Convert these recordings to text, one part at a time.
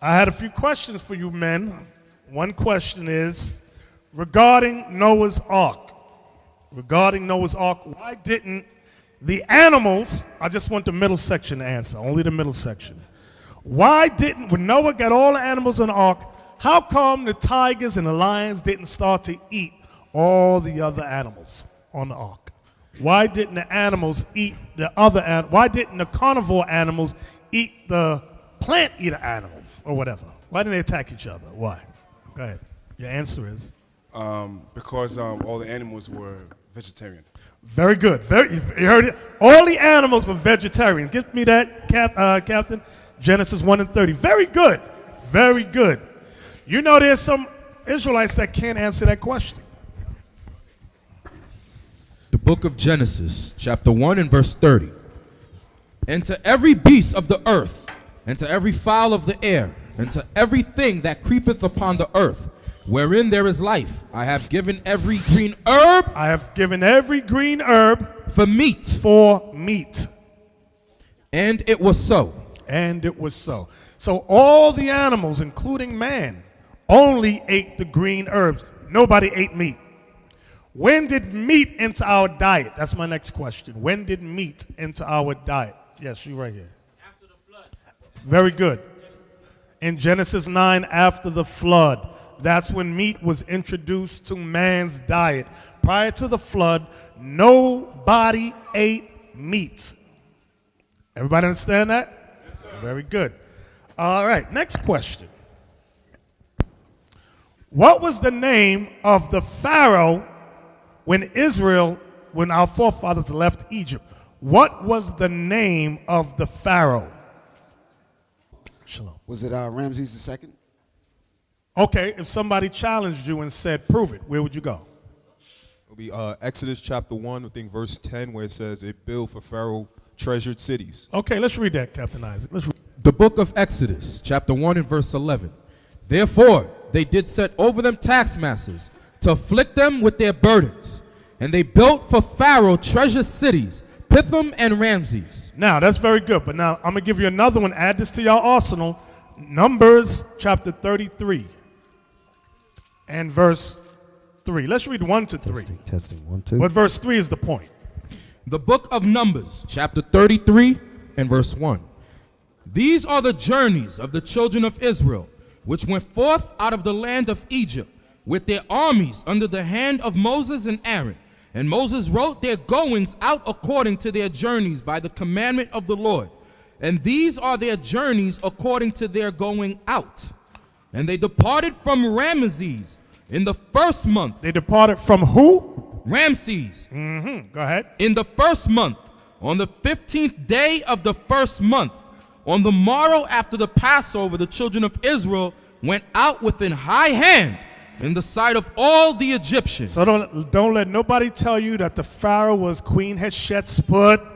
I had a few questions for you men. One question is regarding Noah's Ark. Regarding Noah's Ark, why didn't the animals, I just want the middle section to answer, only the middle section. Why didn't, when Noah got all the animals in the ark, how come the tigers and the lions didn't start to eat all the other animals on the ark? Why didn't the animals eat the other animals? Why didn't the carnivore animals eat the plant eater animals or whatever? Why didn't they attack each other? Why? Go ahead. Your answer is? Because all the animals were vegetarian. Very good. You heard it. All the animals were vegetarian. Give me that, Captain. Genesis 1 and 30. Very good. Very good. You know there's some Israelites that can't answer that question. The book of Genesis, chapter 1 and verse 30. And to every beast of the earth, and to every fowl of the air, and to everything that creepeth upon the earth, wherein there is life, I have given every green herb. I have given every green herb for meat. For meat. And it was so. And it was so. So all the animals, including man, only ate the green herbs. Nobody ate meat. When did meat enter our diet? That's my next question. When did meat enter our diet? Yes, you right here. After the flood. Very good. In Genesis 9, after the flood. That's when meat was introduced to man's diet. Prior to the flood, nobody ate meat. Everybody understand that? Yes, sir. Very good. All right, next question. What was the name of the Pharaoh when our forefathers left Egypt? What was the name of the Pharaoh? Shalom. Was it Ramses II? Okay, if somebody challenged you and said, prove it, where would you go? It would be Exodus chapter 1, I think verse 10, where it says, it built for Pharaoh treasured cities. Okay, let's read that, Captain Isaac. Let's read. The book of Exodus, chapter 1 and verse 11. Therefore, they did set over them taskmasters to afflict them with their burdens. And they built for Pharaoh treasure cities, Pithom and Ramses. Now, that's very good. But now, I'm going to give you another one. Add this to your arsenal. Numbers chapter 33 and verse 3. Let's read 1 to 3. Testing 1, 2. But verse 3 is the point. The book of Numbers, chapter 33 and verse 1. These are the journeys of the children of Israel, which went forth out of the land of Egypt, with their armies under the hand of Moses and Aaron. And Moses wrote their goings out according to their journeys by the commandment of the Lord. And these are their journeys according to their going out. And they departed from Ramesses in the first month. They departed from who? Ramses. Go ahead. In the first month, on the 15th day of the first month, on the morrow after the Passover, the children of Israel went out with an high hand in the sight of all the Egyptians. So don't let nobody tell you that the Pharaoh was Queen Hatshepsut,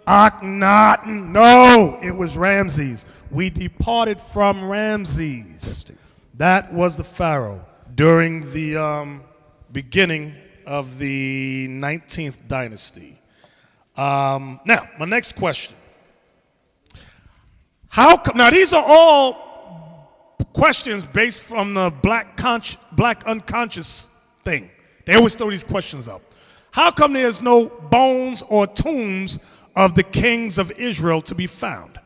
Akhenaten. No, it was Ramses. We departed from Ramses. That was the Pharaoh during the beginning of the 19th dynasty. Now, my next question. Now, these are all questions based from the black unconscious thing. They always throw these questions up. How come there's no bones or tombs of the kings of Israel to be found?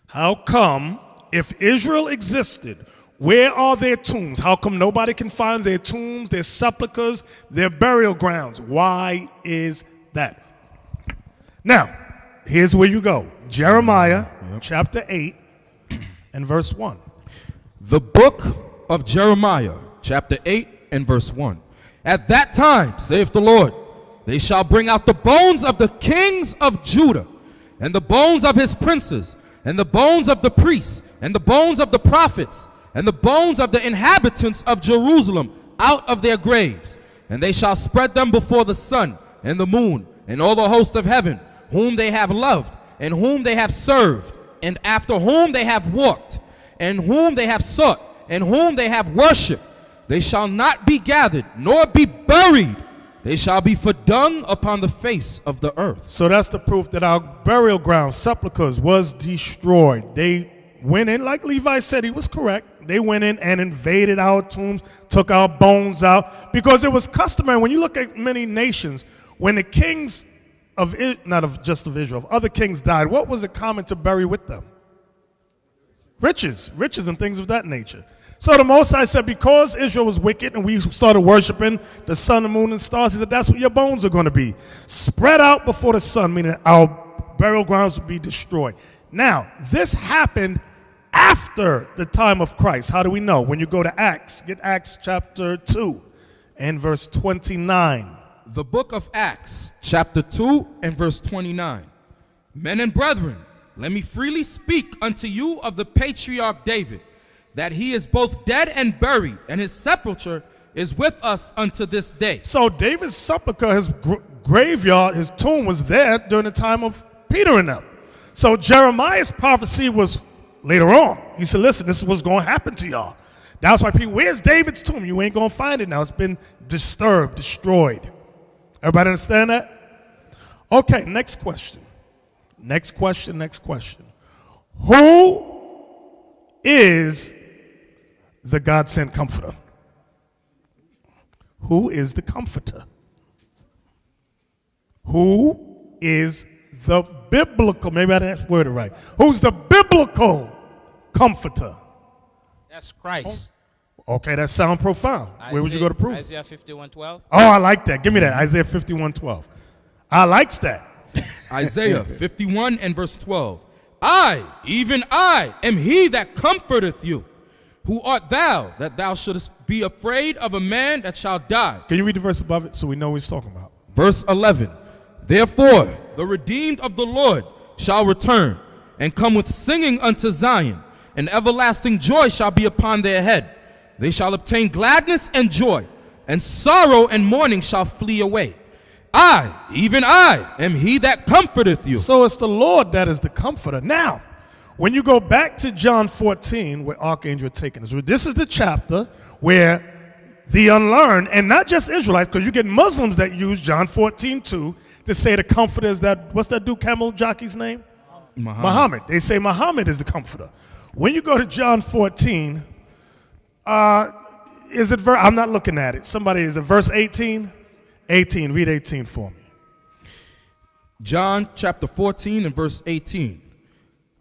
How come, if Israel existed, where are their tombs? How come nobody can find their tombs, their sepulchres, their burial grounds? Why is that? Now, here's where you go. Jeremiah chapter 8 and verse 1. The book of Jeremiah, chapter 8 and verse 1. At that time, saith the Lord, they shall bring out the bones of the kings of Judah, and the bones of his princes, and the bones of the priests, and the bones of the prophets, and the bones of the inhabitants of Jerusalem out of their graves. And they shall spread them before the sun and the moon, and all the host of heaven, whom they have loved, and whom they have served, and after whom they have walked, and whom they have sought, and whom they have worshipped. They shall not be gathered, nor be buried. They shall be for dung upon the face of the earth. So that's the proof that our burial ground, sepulchres, was destroyed. They went in, like Levi said, he was correct. They went in and invaded our tombs, took our bones out, because it was customary. When you look at many nations, when the kings of, not of just of Israel, of other kings died, what was it common to bury with them? Riches and things of that nature. So the Most High said, because Israel was wicked and we started worshiping the sun, the moon, and stars, he said, that's what your bones are going to be. Spread out before the sun, meaning our burial grounds will be destroyed. Now, this happened after the time of Christ. How do we know? When you go to Acts, get Acts chapter 2 and verse 29. The book of Acts, chapter 2 and verse 29. Men and brethren, let me freely speak unto you of the patriarch David, that he is both dead and buried, and his sepulchre is with us unto this day. So David's sepulchre, his graveyard, his tomb was there during the time of Peter and them. So Jeremiah's prophecy was later on. He said, listen, this is what's going to happen to y'all. That's why people, where's David's tomb? You ain't going to find it now. It's been disturbed, destroyed. Everybody understand that? Okay, next question. Next question. Who is the God-sent comforter? Who is the comforter? Who is the biblical, maybe I didn't word it right. Who's the biblical comforter? That's Christ. Okay, that sounds profound. Where would you go to prove it? Isaiah 51:12. Oh, I like that. Give me that. Isaiah 51:12. I likes that. Isaiah 51 and verse 12. I, even I, am he that comforteth you. Who art thou, that thou shouldest be afraid of a man that shall die? Can you read the verse above it so we know what he's talking about? Verse 11. Therefore, the redeemed of the Lord shall return, and come with singing unto Zion, and everlasting joy shall be upon their head. They shall obtain gladness and joy, and sorrow and mourning shall flee away. I, even I, am he that comforteth you. So it's the Lord that is the comforter. Now, when you go back to John 14, where Archangel taken us, this is the chapter where the unlearned, and not just Israelites, because you get Muslims that use John 14:2 to say the comforter is that, what's that dude, camel jockey's name? Muhammad. They say Muhammad is the comforter. When you go to John 14, is it I'm not looking at it. Somebody, is it verse 18? 18, read 18 for me. John chapter 14 and verse 18.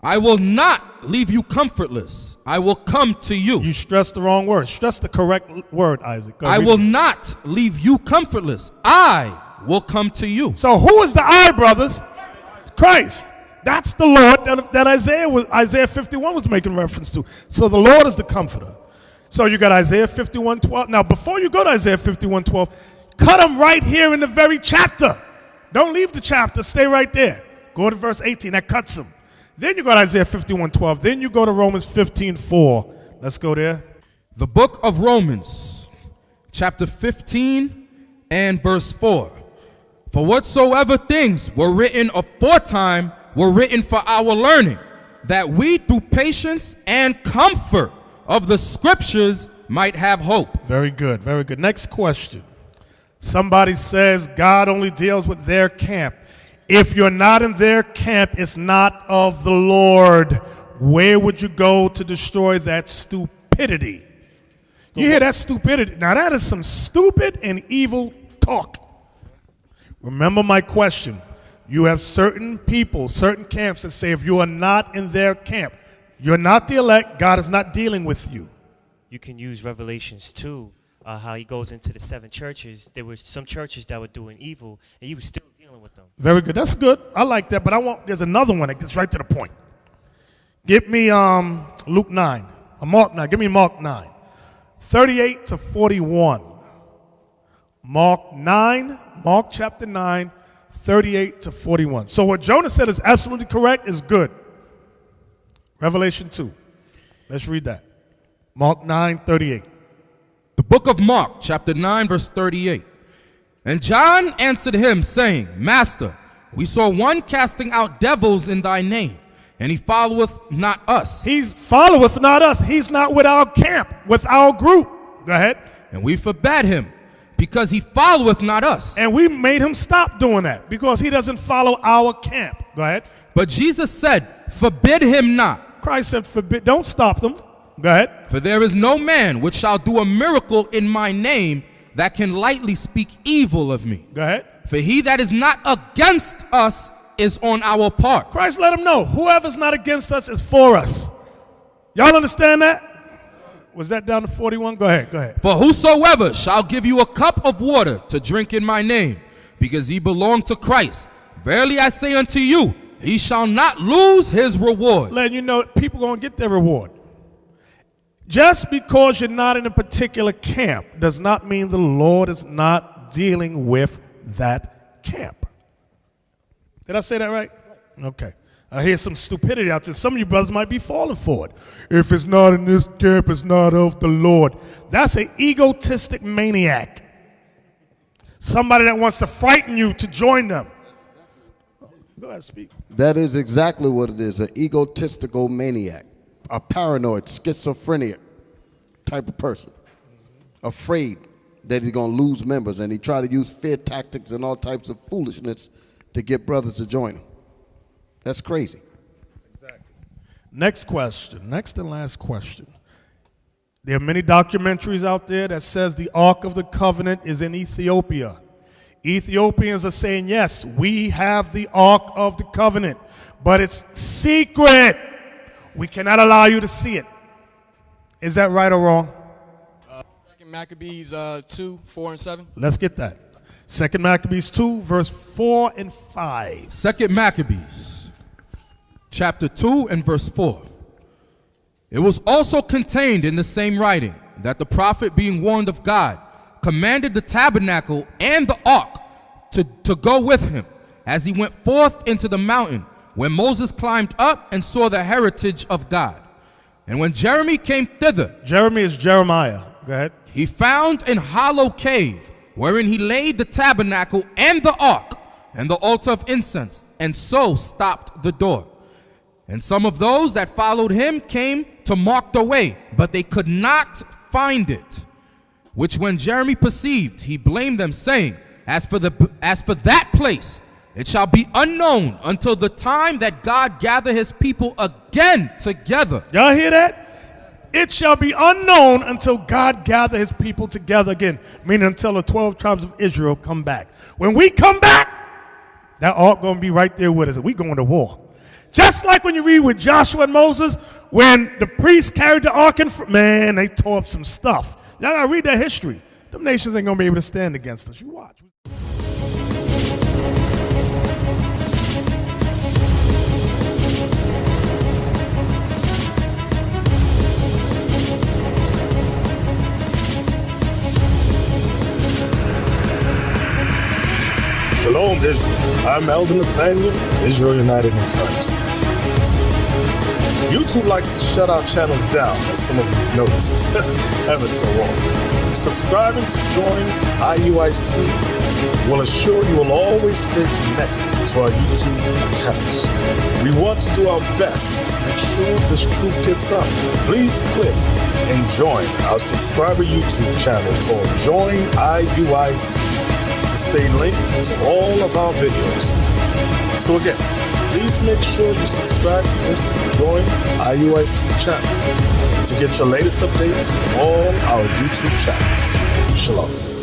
I will not leave you comfortless. I will come to you. You stressed the wrong word. Stress the correct word, Isaac. I will not leave you comfortless. I will come to you. So who is the I, brothers? Christ. That's the Lord that Isaiah 51 was making reference to. So the Lord is the comforter. So you got Isaiah 51:12. Now before you go to Isaiah 51:12, cut them right here in the very chapter. Don't leave the chapter. Stay right there. Go to verse 18. That cuts them. Then you go to Isaiah 51:12. Then you go to Romans 15:4. Let's go there. The book of Romans, chapter 15 and verse 4. For whatsoever things were written aforetime were written for our learning, that we through patience and comfort of the scriptures might have hope. Very good, very good. Next question. Somebody says God only deals with their camp. If you're not in their camp, it's not of the Lord. Where would you go to destroy that stupidity? You hear that stupidity? Now that is some stupid and evil talk. Remember my question. You have certain people, certain camps that say if you are not in their camp, you're not the elect, God is not dealing with you. You can use Revelations 2, how he goes into the 7 churches. There were some churches that were doing evil, and he was still dealing with them. Very good. That's good. I like that, but there's another one that gets right to the point. Give me Luke 9. Mark 9. Give me Mark 9. 38 to 41. Mark chapter 9, 38 to 41. So what Jonah said is absolutely correct, is good. Revelation 2. Let's read that. Mark 9, 38. The book of Mark, chapter 9, verse 38. And John answered him, saying, Master, we saw one casting out devils in thy name, and he followeth not us. He followeth not us. He's not with our camp, with our group. Go ahead. And we forbade him, because he followeth not us. And we made him stop doing that, because he doesn't follow our camp. Go ahead. But Jesus said, Forbid him not, Christ said, forbid, don't stop them. Go ahead. For there is no man which shall do a miracle in my name that can lightly speak evil of me. Go ahead. For he that is not against us is on our part. Christ let them know, whoever's not against us is for us. Y'all understand that? Was that down to 41? Go ahead, go ahead. For whosoever shall give you a cup of water to drink in my name, because ye belong to Christ, verily I say unto you, he shall not lose his reward. Letting you know people going to get their reward. Just because you're not in a particular camp does not mean the Lord is not dealing with that camp. Did I say that right? Okay. I hear some stupidity out there. Some of you brothers might be falling for it. If it's not in this camp, it's not of the Lord. That's an egotistic maniac. Somebody that wants to frighten you to join them. Go ahead, speak. That is exactly what it is, an egotistical maniac, a paranoid, schizophrenic type of person, afraid that he's going to lose members, and he try to use fear tactics and all types of foolishness to get brothers to join him. That's crazy. Exactly. Next question, next and last question. There are many documentaries out there that says the Ark of the Covenant is in Ethiopia. Ethiopians are saying, yes, we have the Ark of the Covenant, but it's secret. We cannot allow you to see it. Is that right or wrong? 2 Maccabees 2, 4, and 7. Let's get that. 2 Maccabees 2, verse 4 and 5. 2 Maccabees, chapter 2 and verse 4. It was also contained in the same writing that the prophet, being warned of God, commanded the tabernacle and the ark to go with him as he went forth into the mountain, where Moses climbed up and saw the heritage of God. And when Jeremy came thither, Jeremy is Jeremiah. Go ahead. he found an hollow cave, wherein he laid the tabernacle and the ark and the altar of incense, and so stopped the door. And some of those that followed him came to mark the way, but they could not find it. Which when Jeremy perceived, he blamed them, saying, As for that place, it shall be unknown until the time that God gather his people again together. Y'all hear that? It shall be unknown until God gather his people together again, meaning until the 12 tribes of Israel come back. When we come back, that ark going to be right there with us, and we going to war. Just like when you read with Joshua and Moses, when the priests carried the ark in front, man, they tore up some stuff. Y'all got to read that history. Them nations ain't going to be able to stand against us. You watch. Shalom, Israel. I'm Elder Nathaniel of Israel United in Christ. YouTube likes to shut our channels down, as some of you have noticed, ever so often. Subscribing to join IUIC will assure you will always stay connected to our YouTube accounts. We want to do our best to make sure this truth gets out. Please click and join our subscriber YouTube channel called Join IUIC to stay linked to all of our videos. So again, please make sure you subscribe to this and join IUIC channel to get your latest updates from all our YouTube channels. Shalom.